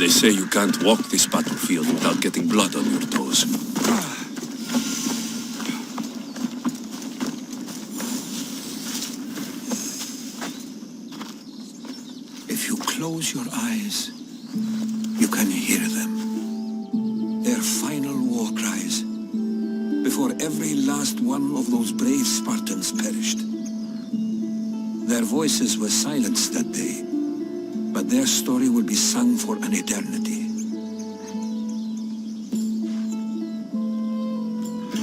They say you can't walk this battlefield without getting blood on your toes. If you close your eyes, you can hear them. Their final war cries, before every last one of those brave Spartans perished. Their voices were silenced that day, but their story will be sung for an eternity.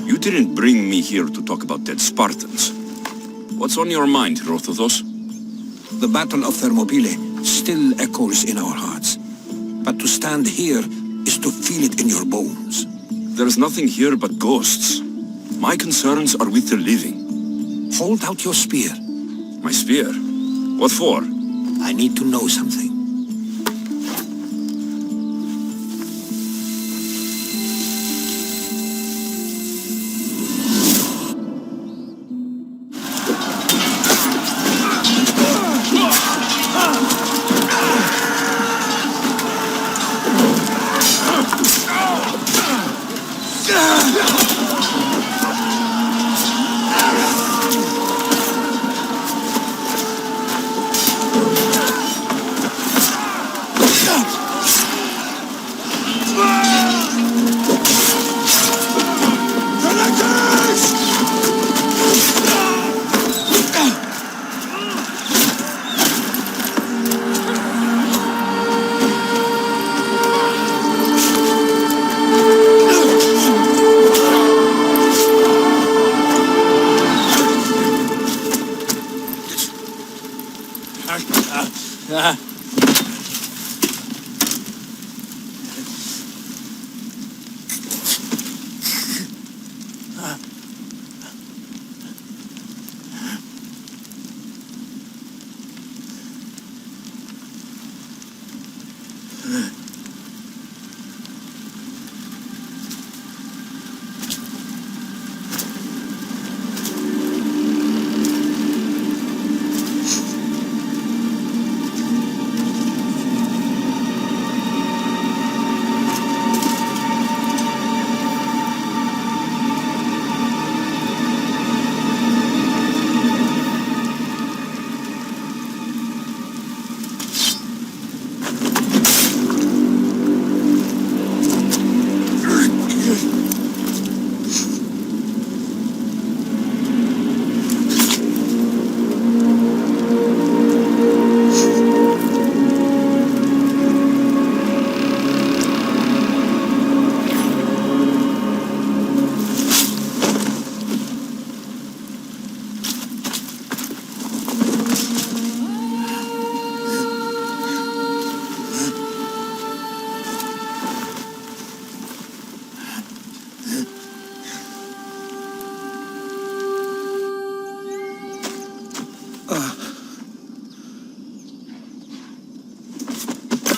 You didn't bring me here to talk about dead Spartans. What's on your mind, Herodotus? The Battle of Thermopylae still echoes in our hearts. But to stand here is to feel it in your bones. There's nothing here but ghosts. My concerns are with the living. Hold out your spear. My spear? What for? I need to know something.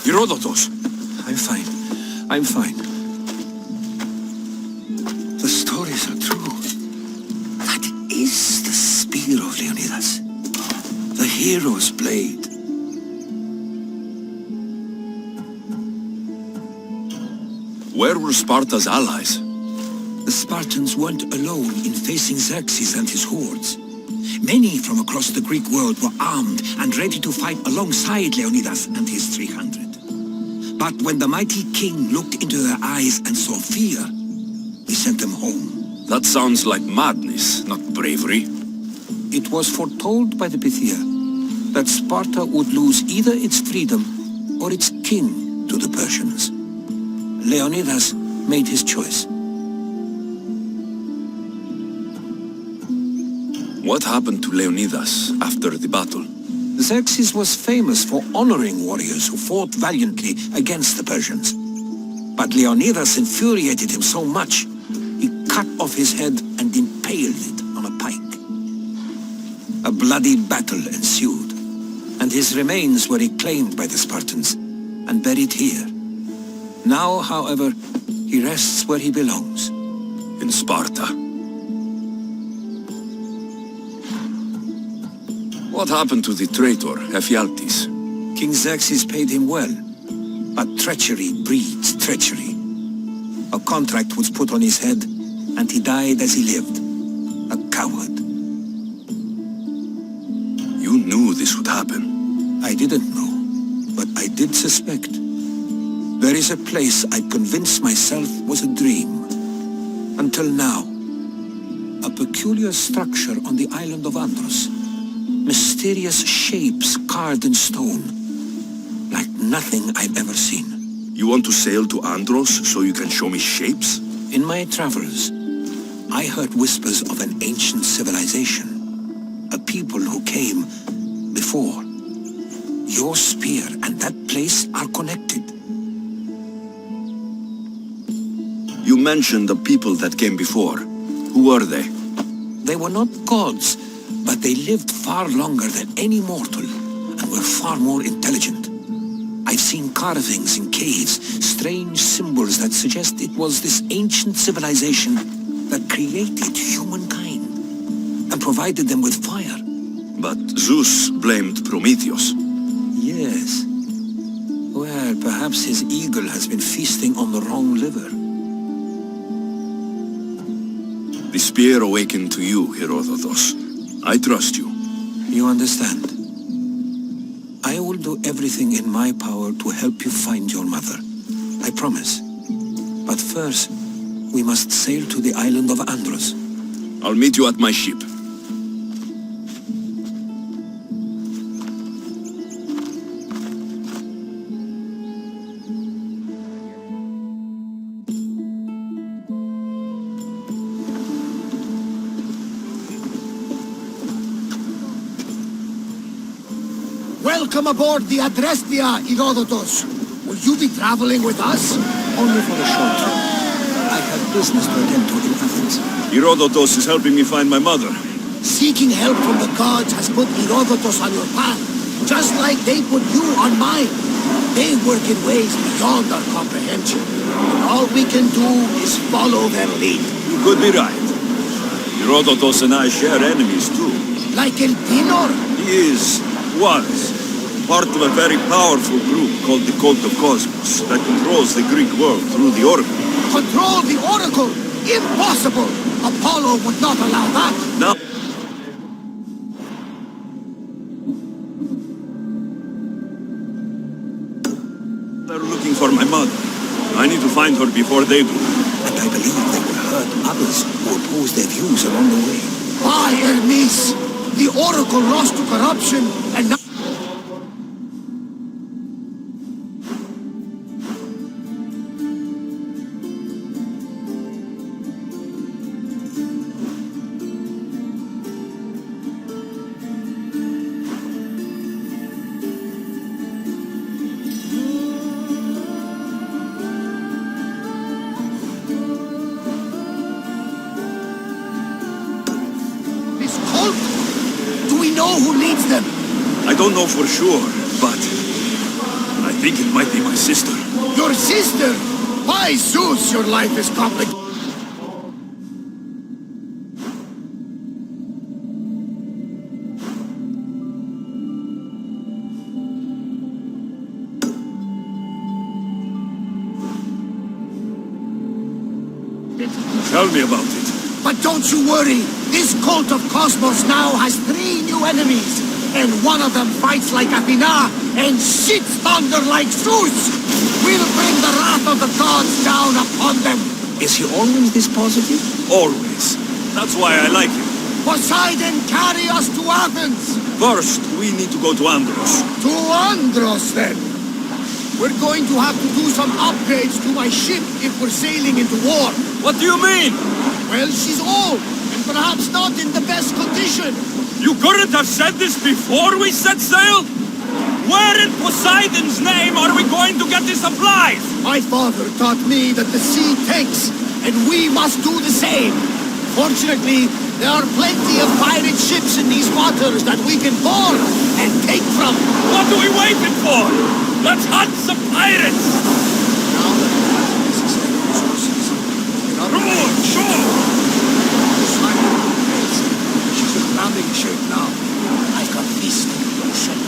Herodotus! I'm fine. I'm fine. The stories are true. That is the spear of Leonidas. The hero's blade. Where were Sparta's allies? The Spartans weren't alone in facing Xerxes and his hordes. Many from across the Greek world were armed and ready to fight alongside Leonidas and his 300. But when the mighty king looked into their eyes and saw fear, he sent them home. That sounds like madness, not bravery. It was foretold by the Pythia that Sparta would lose either its freedom or its king to the Persians. Leonidas made his choice. What happened to Leonidas after the battle? Xerxes was famous for honoring warriors who fought valiantly against the Persians. But Leonidas infuriated him so much, he cut off his head and impaled it on a pike. A bloody battle ensued, and his remains were reclaimed by the Spartans and buried here. Now, however, he rests where he belongs. In Sparta. What happened to the traitor, Ephialtes? King Xerxes paid him well. But treachery breeds treachery. A contract was put on his head, and he died as he lived. A coward. You knew this would happen. I didn't know, but I did suspect. There is a place I convinced myself was a dream. Until now. A peculiar structure on the island of Andros. Mysterious shapes carved in stone. Like nothing I've ever seen. You want to sail to Andros so you can show me shapes? In my travels, I heard whispers of an ancient civilization. A people who came before. Your spear and that place are connected. You mentioned the people that came before. Who were they? They were not gods, but they lived far longer than any mortal, and were far more intelligent. I've seen carvings in caves, strange symbols that suggest it was this ancient civilization that created humankind, and provided them with fire. But Zeus blamed Prometheus. Yes. Well, perhaps his eagle has been feasting on the wrong liver. The spear awakened to you, Herodotus. I trust you. You understand. I will do everything in my power to help you find your mother. I promise. But first, we must sail to the island of Andros. I'll meet you at my ship. Welcome aboard the Adrestia, Herodotus. Will you be traveling with us? Only for a short trip. I have business to attend to in Athens. Herodotus is helping me find my mother. Seeking help from the gods has put Herodotus on your path, just like they put you on mine. They work in ways beyond our comprehension, and all we can do is follow their lead. You could be right. Herodotus and I share enemies too. Like Elpinor? He was part of a very powerful group called the Cult of Cosmos that controls the Greek world through the Oracle. Control the Oracle? Impossible! Apollo would not allow that. Now they're looking for my mother. I need to find her before they do. And I believe they will hurt others who oppose their views along the way. By Hermes! The Oracle lost to corruption, and now... This cult? Do we know who leads them? I don't know for sure, but I think it might be my sister. Your sister? By Zeus, your life is complicated. Tell me about it. But don't you worry. This cult of Cosmos now has 3 new enemies. And one of them fights like Athena and shits thunder like Zeus. We'll bring the wrath of the gods down upon them. Is he always this positive? Always. That's why I like him. Poseidon, carry us to Athens. First, we need to go to Andros. To Andros, then. We're going to have to do some upgrades to my ship if we're sailing into war. What do you mean? Well, she's old, and perhaps not in the best condition. You couldn't have said this before we set sail? Where in Poseidon's name are we going to get the supplies? My father taught me that the sea takes, and we must do the same. Fortunately, there are plenty of pirate ships in these waters that we can board and take from. What are we waiting for? Let's hunt some pirates! Now that we have the necessary resources, Sure! she's in rounding shape now. Like a beast in the ocean.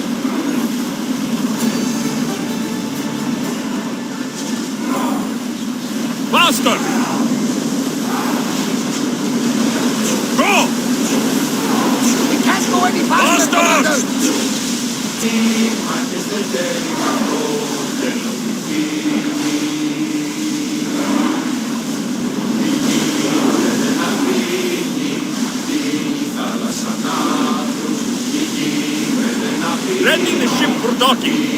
Faster! Go! We can't go any faster, Faster! Commander! Ready the ship for docking.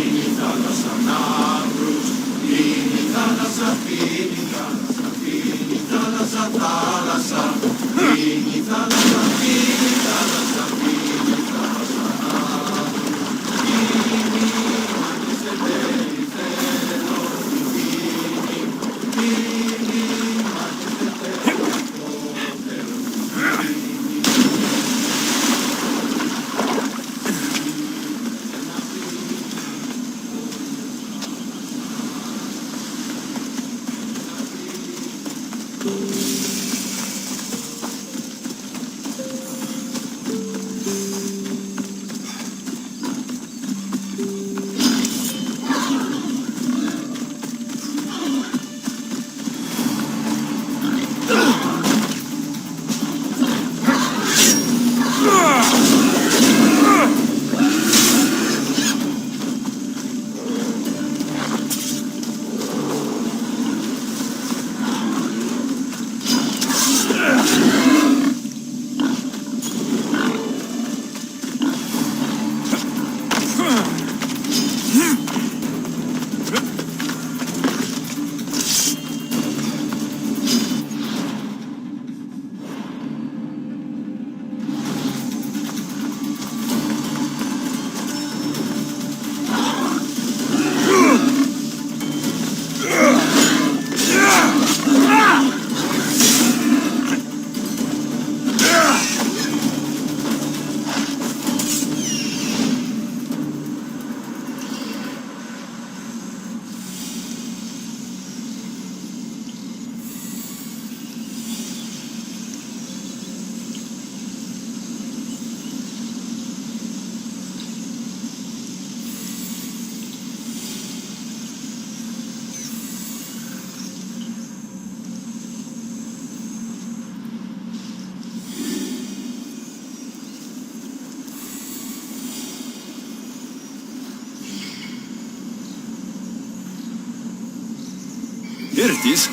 Here it is.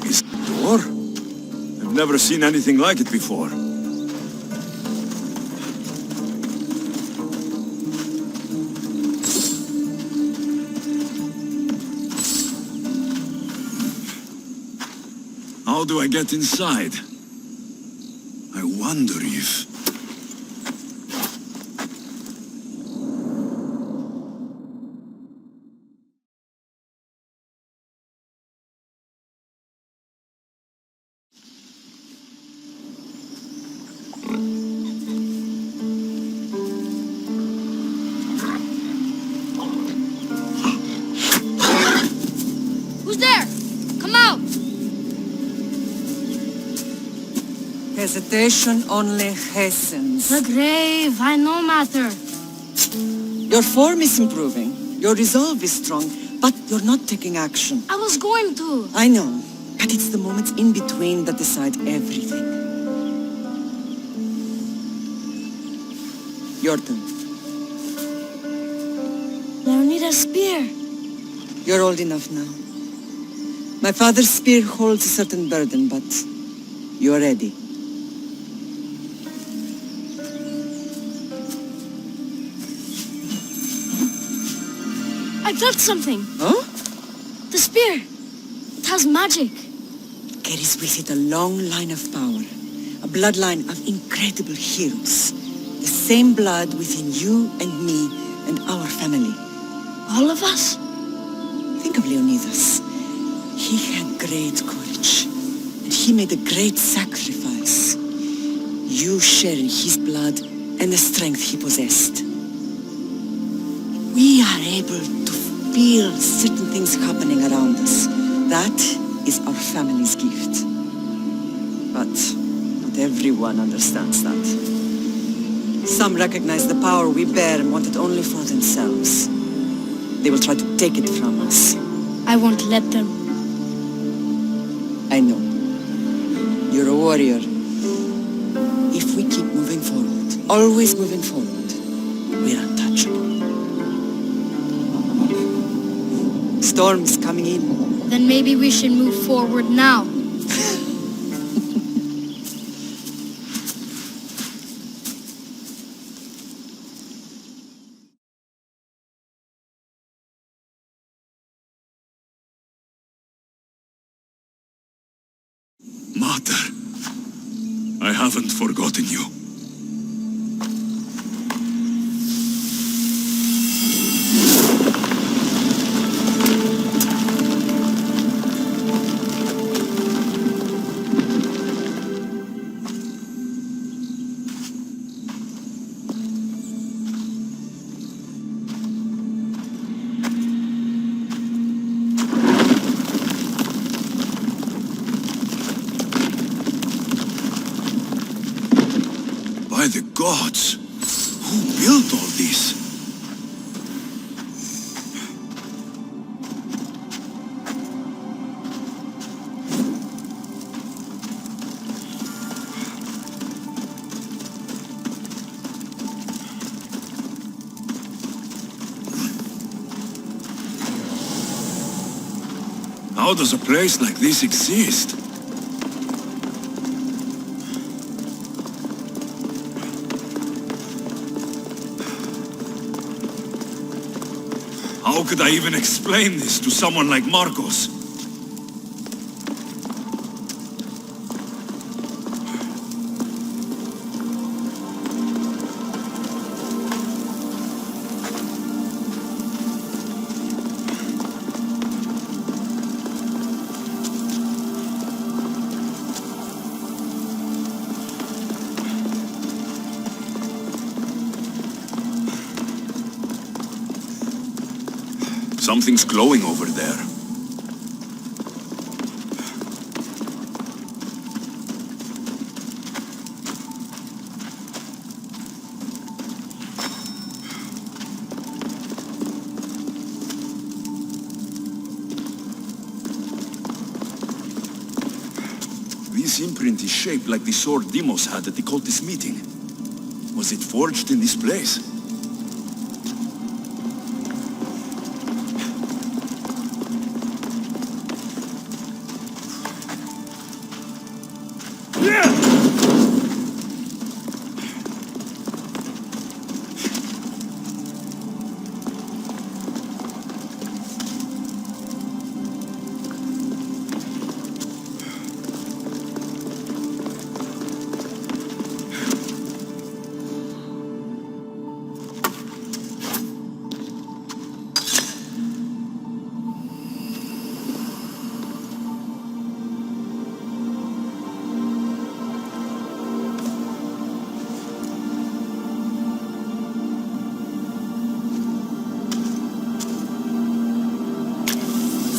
This door? I've never seen anything like it before. How do I get inside? I wonder if... Who's there? Come out! Hesitation only hastens. The grave, I know matter. Your form is improving. Your resolve is strong, but you're not taking action. I was going to. I know, but it's the moments in between that decide everything. Your turn. Leonida's spear. You're old enough now. My father's spear holds a certain burden, but you're ready. I felt something. Huh? spear. It has magic. Carries with it a long line of power. A bloodline of incredible heroes. The same blood within you and me and our family. All of us? Think of Leonidas. He had great courage. And he made a great sacrifice. You share in his blood and the strength he possessed. We are able to feel certain things happening around us. That is our family's gift. But not everyone understands that. Some recognize the power we bear and want it only for themselves. They will try to take it from us. I won't let them. I know. You're a warrior. If we keep moving forward, always moving forward, we're untouchable. Storm's coming in. Then maybe we should move forward now. Mater, I haven't forgotten you. By the gods! Who built all this? How does a place like this exist? How could I even explain this to someone like Marcos? Something's glowing over there. This imprint is shaped like the sword Demos had at the cultist meeting. Was it forged in this place?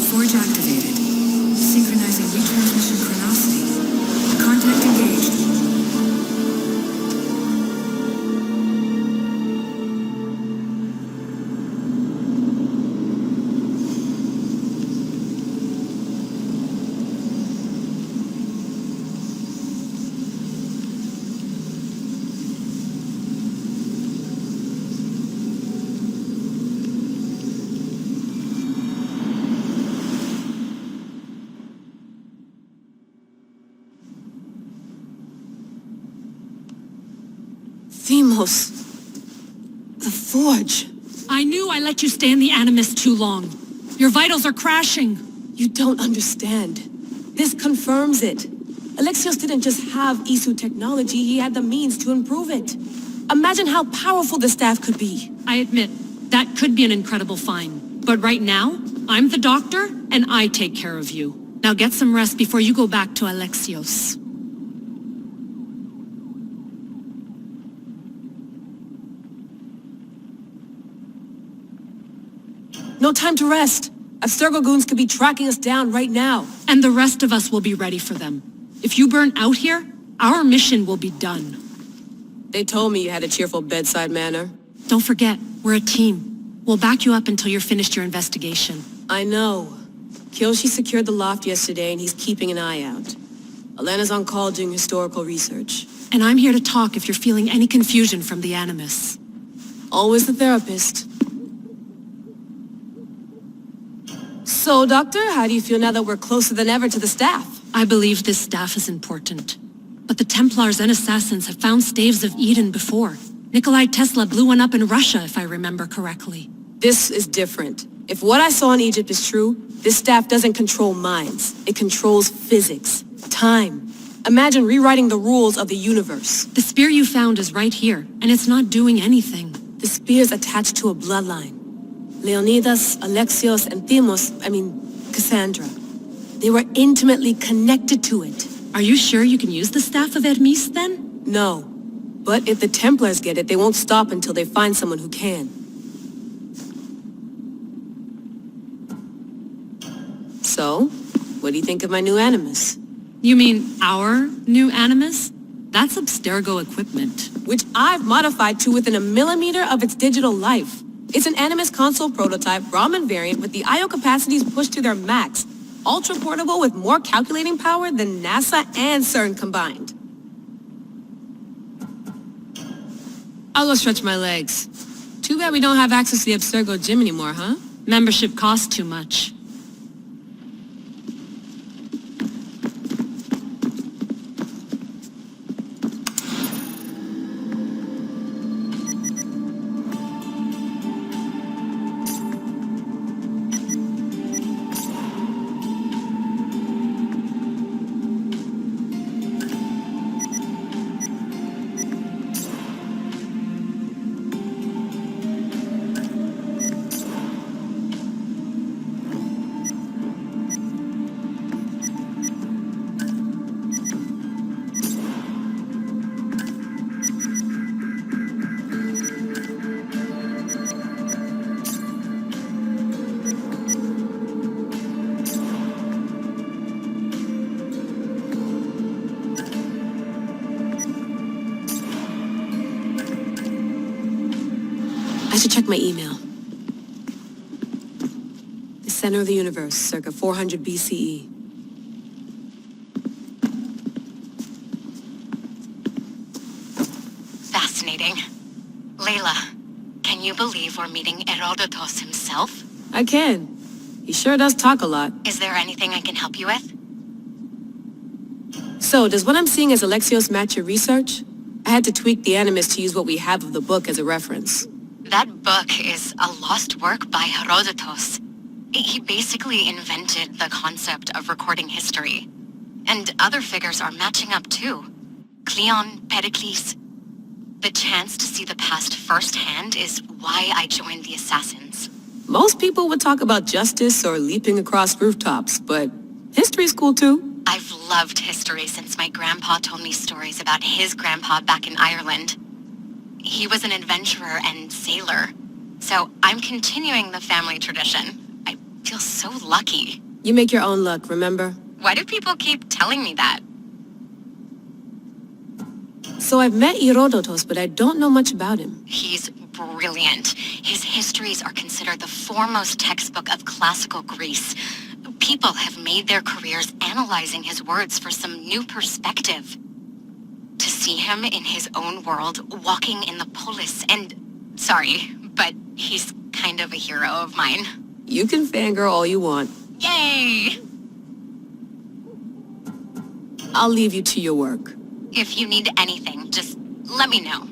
Forge activated. Synchronizing retransmission chronicity. Contact engaged. Demos. The Forge. I knew I let you stay in the Animus too long. Your vitals are crashing. You don't understand. This confirms it. Alexios didn't just have Isu technology, he had the means to improve it. Imagine how powerful the staff could be. I admit, that could be an incredible find. But right now, I'm the doctor, and I take care of you. Now get some rest before you go back to Alexios. No time to rest. Abstergo goons could be tracking us down right now. And the rest of us will be ready for them. If you burn out here, our mission will be done. They told me you had a cheerful bedside manner. Don't forget, we're a team. We'll back you up until you're finished your investigation. I know. Kyoshi secured the loft yesterday and he's keeping an eye out. Elena's on call doing historical research. And I'm here to talk if you're feeling any confusion from the Animus. Always the therapist. So, Doctor, how do you feel now that we're closer than ever to the staff? I believe this staff is important. But the Templars and Assassins have found staves of Eden before. Nikolai Tesla blew one up in Russia, if I remember correctly. This is different. If what I saw in Egypt is true, this staff doesn't control minds. It controls physics, time. Imagine rewriting the rules of the universe. The spear you found is right here, and it's not doing anything. The spear's attached to a bloodline. Leonidas, Alexios, and Cassandra. They were intimately connected to it. Are you sure you can use the Staff of Hermes, then? No. But if the Templars get it, they won't stop until they find someone who can. So, what do you think of my new Animus? You mean our new Animus? That's Abstergo equipment. Which I've modified to within a millimeter of its digital life. It's an Animus console prototype, Raman variant, with the I/O capacities pushed to their max. Ultra-portable with more calculating power than NASA and CERN combined. I'll go stretch my legs. Too bad we don't have access to the Abstergo gym anymore, huh? Membership costs too much. I should check my email. The center of the universe, circa 400 BCE. Fascinating. Layla, can you believe we're meeting Herodotus himself? I can. He sure does talk a lot. Is there anything I can help you with? So, does what I'm seeing as Alexios match your research? I had to tweak the Animus to use what we have of the book as a reference. That book is a lost work by Herodotus. He basically invented the concept of recording history. And other figures are matching up too. Cleon, Pericles. The chance to see the past firsthand is why I joined the Assassins. Most people would talk about justice or leaping across rooftops, but history's cool too. I've loved history since my grandpa told me stories about his grandpa back in Ireland. He was an adventurer and sailor, so I'm continuing the family tradition. I feel so lucky. You make your own luck, remember? Why do people keep telling me that? So I've met Herodotus, but I don't know much about him. He's brilliant. His histories are considered the foremost textbook of classical Greece. People have made their careers analyzing his words for some new perspective. To see him in his own world, walking in the polis, and... Sorry, but he's kind of a hero of mine. You can fangirl all you want. Yay! I'll leave you to your work. If you need anything, just let me know.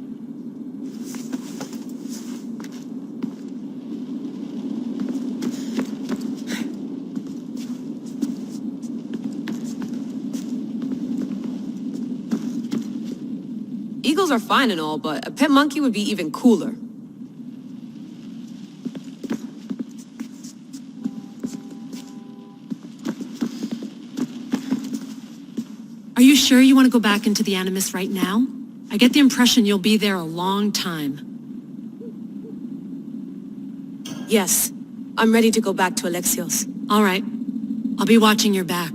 Eagles are fine and all, but a pet monkey would be even cooler. Are you sure you want to go back into the Animus right now? I get the impression you'll be there a long time. Yes, I'm ready to go back to Alexios. All right. I'll be watching your back.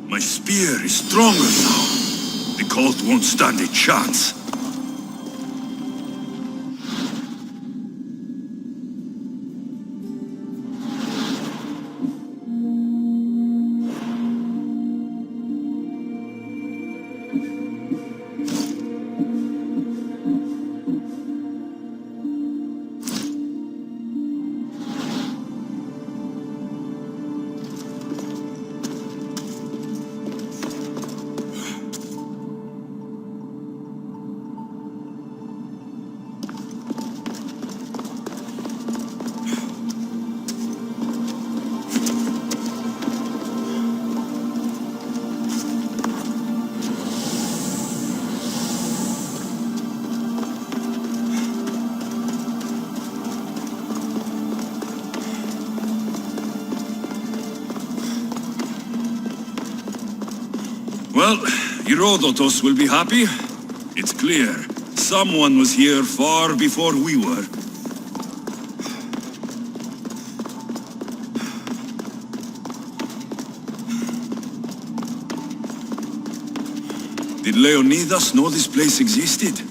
My spear is stronger now. The cult won't stand a chance. Well, Herodotus will be happy. It's clear. Someone was here far before we were. Did Leonidas know this place existed?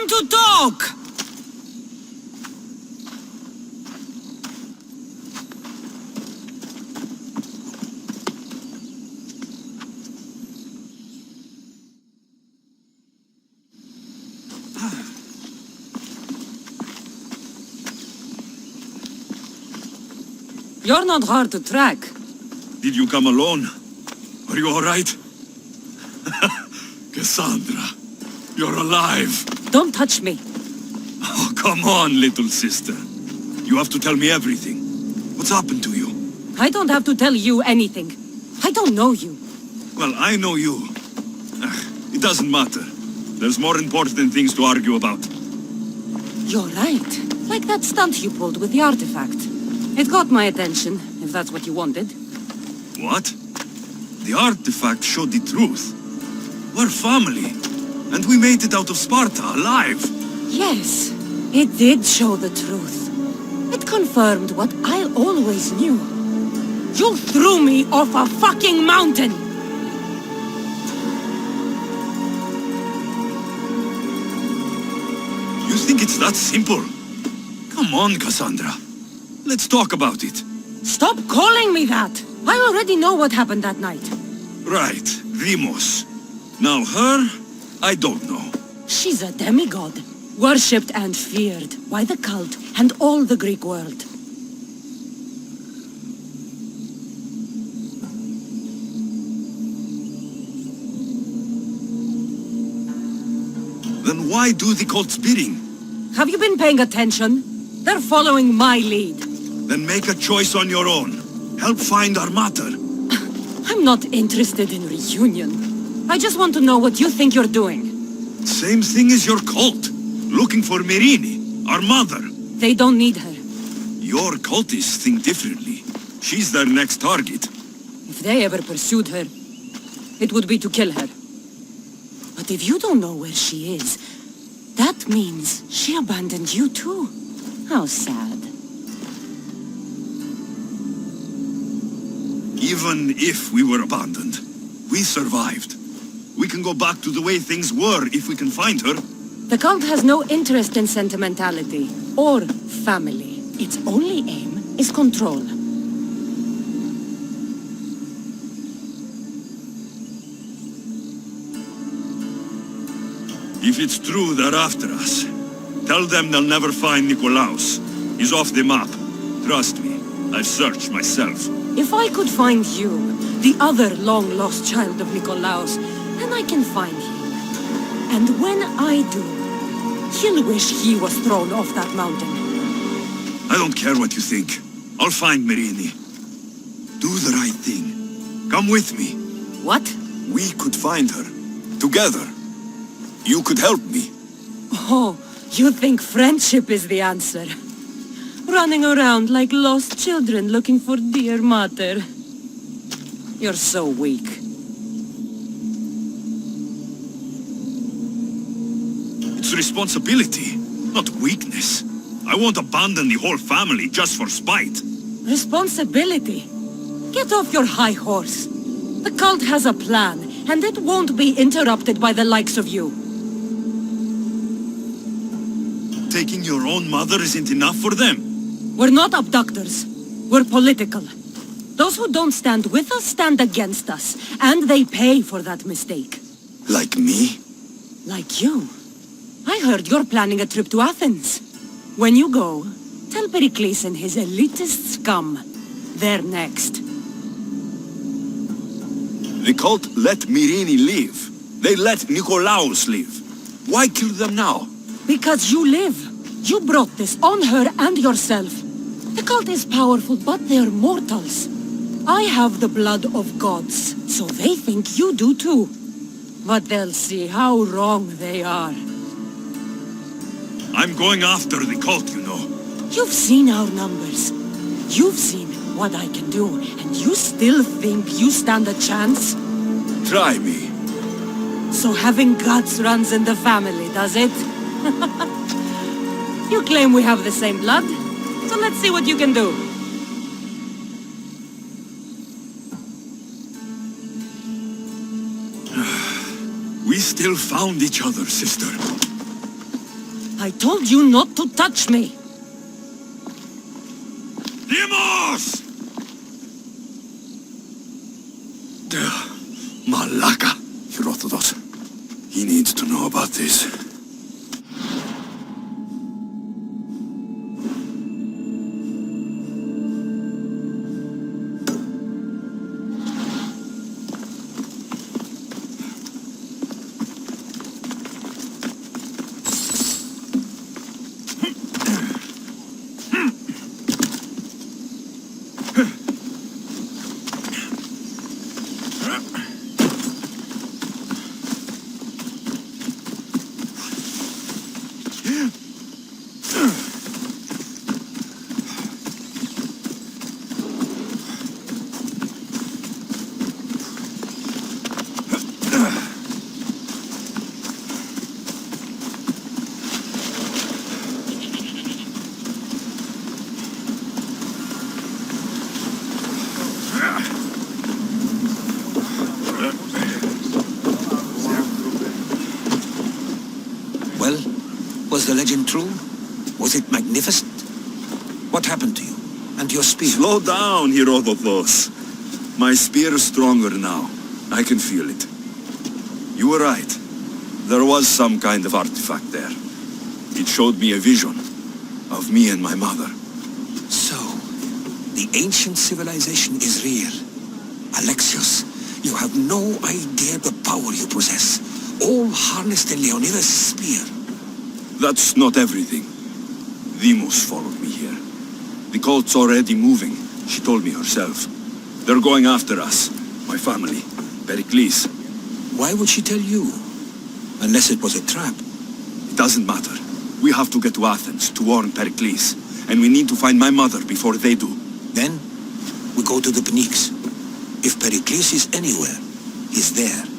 To talk! You're not hard to track. Did you come alone? Are you all right? Cassandra, you're alive. Don't touch me. Oh, come on, little sister. You have to tell me everything. What's happened to you? I don't have to tell you anything. I don't know you. Well, I know you. It doesn't matter. There's more important things to argue about. You're right. Like that stunt you pulled with the artifact. It got my attention, if that's what you wanted. What? The artifact showed the truth. We're family. And we made it out of Sparta, alive. Yes, it did show the truth. It confirmed what I always knew. You threw me off a fucking mountain! You think it's that simple? Come on, Cassandra. Let's talk about it. Stop calling me that! I already know what happened that night. Right, Demos. Now her, I don't know. She's a demigod, worshipped and feared by the cult and all the Greek world. Then why do the cult's bidding? Have you been paying attention? They're following my lead. Then make a choice on your own. Help find our mater. I'm not interested in reunion. I just want to know what you think you're doing. Same thing as your cult. Looking for Merini, our mother. They don't need her. Your cultists think differently. She's their next target. If they ever pursued her, it would be to kill her. But if you don't know where she is, that means she abandoned you too. How sad. Even if we were abandoned, we survived. We can go back to the way things were if we can find her. The cult has no interest in sentimentality or family. Its only aim is control. If it's true they're after us, tell them they'll never find Nikolaos. He's off the map. Trust me, I've searched myself. If I could find you, the other long-lost child of Nikolaos, then I can find him. And when I do, he'll wish he was thrown off that mountain. I don't care what you think. I'll find Merini. Do the right thing. Come with me. What? We could find her. Together. You could help me. Oh, you think friendship is the answer? Running around like lost children looking for dear mother. You're so weak. It's responsibility, not weakness. I won't abandon the whole family just for spite. Responsibility? Get off your high horse. The cult has a plan, and it won't be interrupted by the likes of you. Taking your own mother isn't enough for them. We're not abductors. We're political. Those who don't stand with us stand against us, and they pay for that mistake. Like me? Like you. I heard you're planning a trip to Athens. When you go, tell Pericles and his elitist scum they're next. The cult let Merini live. They let Nikolaos live. Why kill them now? Because you live. You brought this on her and yourself. The cult is powerful, but they're mortals. I have the blood of gods, so they think you do too. But they'll see how wrong they are. I'm going after the cult, you know. You've seen our numbers. You've seen what I can do, and you still think you stand a chance? Try me. So having guts runs in the family, does it? You claim we have the same blood, so let's see what you can do. We still found each other, sister. I told you not to touch me. Dimos! Malaka, Herodotus. He needs to know about this. Well, was the legend true? Was it magnificent? What happened to you? And your spear? Slow down, Herodotus. My spear is stronger now. I can feel it. You were right. There was some kind of artifact there. It showed me a vision of me and my mother. So, the ancient civilization is real. Alexios, you have no idea the power you possess. All harnessed in Leonidas' spear. That's not everything. Demos followed me here. The cult's already moving, she told me herself. They're going after us. My family. Pericles. Why would she tell you? Unless it was a trap. It doesn't matter. We have to get to Athens to warn Pericles. and we need to find my mother before they do. Then, we go to the Pnyx. If Pericles is anywhere, he's there.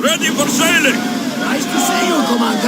Ready for sailing! Nice to see you, Commander.